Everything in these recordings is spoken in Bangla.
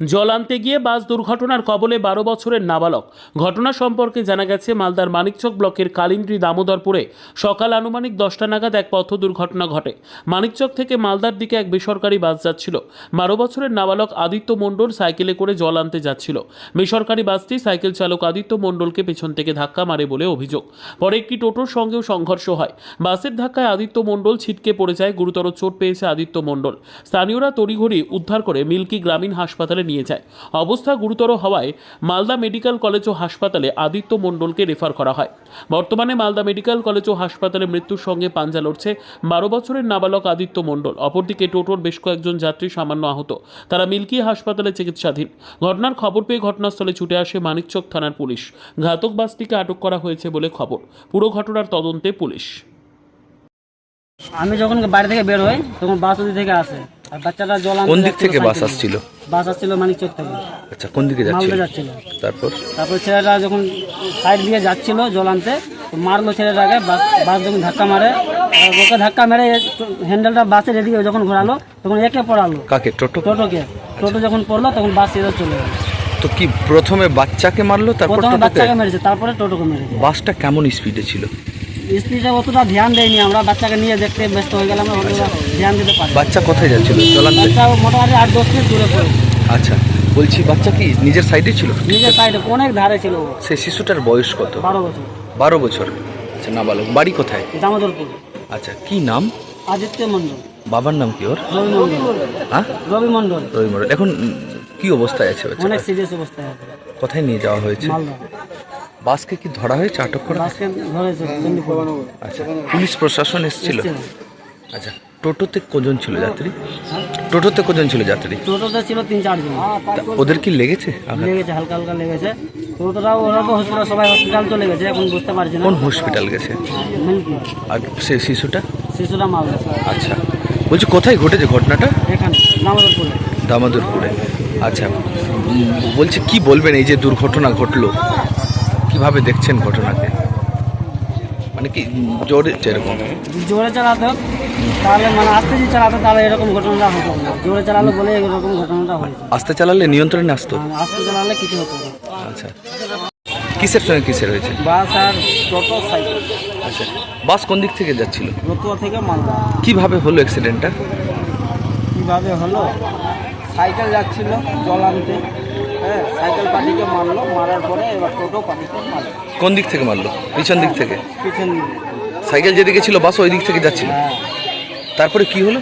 জল আনতে গিয়ে বাস দুর্ঘটনার কবলে 12 বছরের নাবালক। ঘটনা সম্পর্কে জানা গেছে, মালদার মানিকচক ব্লকের কালিন্দ্রি দামোদরপুরে সকাল আনুমানিক 10টা নাগাদ এক পথ দুর্ঘটনা ঘটে। মানিকচক থেকে মালদার দিকে এক বেসরকারি বাস যাচ্ছিল। 12 বছরের নাবালক আদিত্য মণ্ডল সাইকেলে করে জল আনতে যাচ্ছিল। বেসরকারি বাসটি সাইকেল চালক আদিত্য মণ্ডলকে পেছন থেকে ধাক্কা মারে বলে অভিযোগ। পরে একটি টোটোর সঙ্গেও সংঘর্ষ হয়। বাসের ধাক্কায় আদিত্য মণ্ডল ছিটকে পড়ে যায়। গুরুতর চোট পেয়েছে আদিত্য মণ্ডল। স্থানীয়রা তড়িঘড়ি উদ্ধার করে মিল্কি গ্রামীণ হাসপাতালে নিয়ে যায়। অবস্থা গুরুতর হওয়ায় মালদা মেডিকেল কলেজ ও হাসপাতালে আদিত্য মণ্ডলকে রেফার করা হয়। বর্তমানে মালদা মেডিকেল কলেজ ও হাসপাতালে মৃত্যুর সঙ্গে পাঞ্জা লড়ছে 12 বছরের নাবালক আদিত্য মণ্ডল। অপরদিকে টোটোর বেশ কয়েকজন যাত্রী সামান্য আহত, তারা মিল্কি হাসপাতালে চিকিৎসাধীন। ঘটনার খবর পেয়ে ঘটনাস্থলে ছুটে আসে মানিকচক থানার পুলিশ। ঘাতক বাসটিকে আটক করা হয়েছে বলে খবর। পুরো ঘটনার তদন্তে পুলিশ। আমি যখন বাড়ি থেকে বের হই তখন বাস ওদিক থেকে আসে, আর বাচ্চাটা জল আনতে কোন দিক যাচ্ছিল থেকে বাস সাইকেলে। আসছিল? বাস আসছিল মানিকচক থেকে, আচ্ছা, কোন দিকে যাচ্ছিল? মালদা যাচ্ছিল। তারপর ছেলেটা যখন সাইড দিয়ে যাচ্ছিল জল আনতে, তো মারলো ছেলেটাকে। বাস যখন ধাক্কা মারে, আর ওকে ধাক্কা মেরে হ্যান্ডেলটা বাসের এদিকে যখন ঘোরালো তখন একে পড়ালো। কাকে? টোটোকে। টোটো যখন পড়লো তখন বাস এদিকে চলে গেল। তো কি প্রথমে বাচ্চাকে মারলো, তারপর প্রথমে টোটোকে? বাচ্চাকে মেরেছে, তারপরে টোটোকে মেরেছে। বাসটা কেমন স্পিডে ছিল? স্পিডে অতটা ধ্যান দেয়নি, আমরা বাচ্চাকে নিয়ে দেখতে ব্যস্ত হয়ে গেলাম, অতটা ধ্যান দিতে পারি। বাচ্চা কোথায় যাচ্ছিল? জল আনতে? বাচ্চা মোটামুটি 8-10 মিনিট দূরে পড়ে। আচ্ছা, বলছি বাচ্চা কি নিজের সাইডে ছিল? নিজের সাইডে অনেক ধারে ছিল। সেই শিশুটার বয়স কত? 12 বছর। 12 বছর। আচ্ছা, নাবালক। বাড়ি কোথায়? দামোদরপুর। আচ্ছা, কি নাম? আদিত্য মণ্ডল। বাবার নাম কি ওর? রবি মণ্ডল। হ্যাঁ, রবি মণ্ডল। রবি মণ্ডল। এখন কি অবস্থায় আছে বাচ্চা? অনেক সিরিয়াস অবস্থায় আছে। কোথায় নিয়ে যাওয়া হয়েছে? মালদা। বাসকে কি ধরা হয়েছে, আটক করা? বাসকে ধরেছে চণ্ডীপুর। আচ্ছা, পুলিশ প্রশাসন এসেছিল? আচ্ছা, টোটোতে কজন ছিল যাত্রী? টোটোতে কজন ছিল যাত্রী? টোটোতে ছিল 3-4 জন। ওদের কি লেগেছে? লেগেছে, হালকা হালকা লেগেছে। ওরা তো হসপিটাল, সবাই হসপিটাল চলে গেছে, এখন বুঝতে পারছি না কোন হসপিটাল গেছে? মিল্কি। আর সে শিশুটা? শিশুরা মালদা। আচ্ছা, বলছি কোথায় ঘটেছে ঘটনাটা? এখানে দামোদরপুরে। দামোদরপুরে। আচ্ছা, বলছি কি বলবেন এই যে দুর্ঘটনা ঘটলো, কিভাবে দেখছেন ঘটনাকে? মানে কি জোরে এরকম? জোরে চালাতো তাহলে, মানে আস্তে যদি চালাতো তাহলে এরকম ঘটনাটা হতো না। জোরে চালালো বলে এরকম ঘটনাটা হয়েছে। আস্তে চালালে নিয়ন্ত্রণে আসতো? আস্তে চালালে কিছু হতো না। আচ্ছা, কিসের সঙ্গে কিসের হয়েছে? বাস আর টোটো সাইকেল। আচ্ছা, বাস কোন দিক থেকে যাচ্ছিল? রতুয়া থেকে মালদা। কিভাবে হলো অ্যাক্সিডেন্টটা? কীভাবে হলো? সাইকেল যাচ্ছিল জল আনতে, হ্যাঁ, সাইকেল পাটিকে মারলো, মারার পরে এবার টোটো পাটিকে মারলো। কোন দিক থেকে মারলো? পিছন দিক থেকে? পিছন দিকে। সাইকেল যেদিকে ছিল বাস ওই দিক থেকে যাচ্ছিল। হ্যাঁ, তারপরে কি হলো?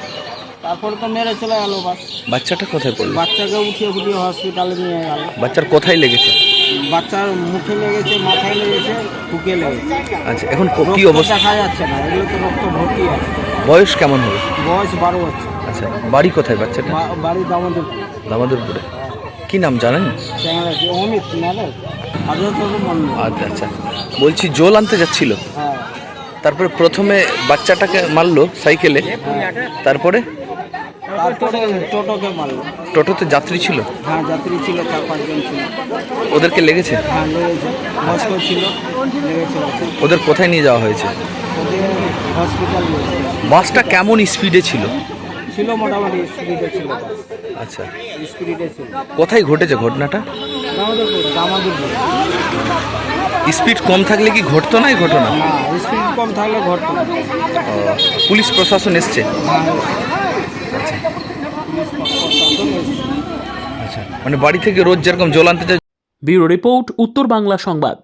তারপরে তো মেরে চলে গেল বাস। বাচ্চাটা কোথায় পড়লো? বাচ্চাকে উঠিয়ে হসপিটালে নিয়ে গেল। বাচ্চার কোথায় লেগেছে? বাচ্চার মুখে লেগেছে, মাথায় লেগেছে, বুকে লেগেছে। আচ্ছা, এখন কি রক্ত অবস্থা? দেখা যাচ্ছে না, এগুলো তো রক্ত ভর্তি আছে। বয়স কেমন হবে? বয়স 12 বছর। আচ্ছা, বাড়ি কোথায় বাচ্চাটা? বাড়ি দামোদরপুর। দামোদরপুরে। কি নাম জানেন? চ্যাংড়া কি অমিত নালে আদিত্য মণ্ডল। আচ্ছা আচ্ছা, বলছি জল আনতে যাচ্ছিল, হ্যাঁ, তারপরে প্রথমে বাচ্চাটাকে মারলো সাইকেলে, তারপরে তারপরে টোটোকে মারলো। টোটোতে যাত্রী ছিল? হ্যাঁ, যাত্রী ছিল 4-5 জন ছিল। ওদেরকে লেগেছে? হ্যাঁ, লেগেছে। বয়স্ক ছিল, লেগেছে। ওদের কোথায় নিয়ে যাওয়া হয়েছে? ওদের হসপিটাল বাসটা কেমন স্পিডে ছিল? ছিল, মোটামুটি স্পিডে ছিল। আচ্ছা, স্পিডে ছিল। কোথায় ঘটেছে ঘটনাটা? দামোদরপুর। স্পিড কম থাকলে কি ঘটতো না এই ঘটনা? না, স্পিড কম থাকলে ঘটতো না। ও, পুলিশ প্রশাসন এসছে? আচ্ছা। আচ্ছা, মানে বাড়ি থেকে রোজ যেরকম জল আনতে যায়। ব্যুরো রিপোর্ট, উত্তর বাংলা সংবাদ।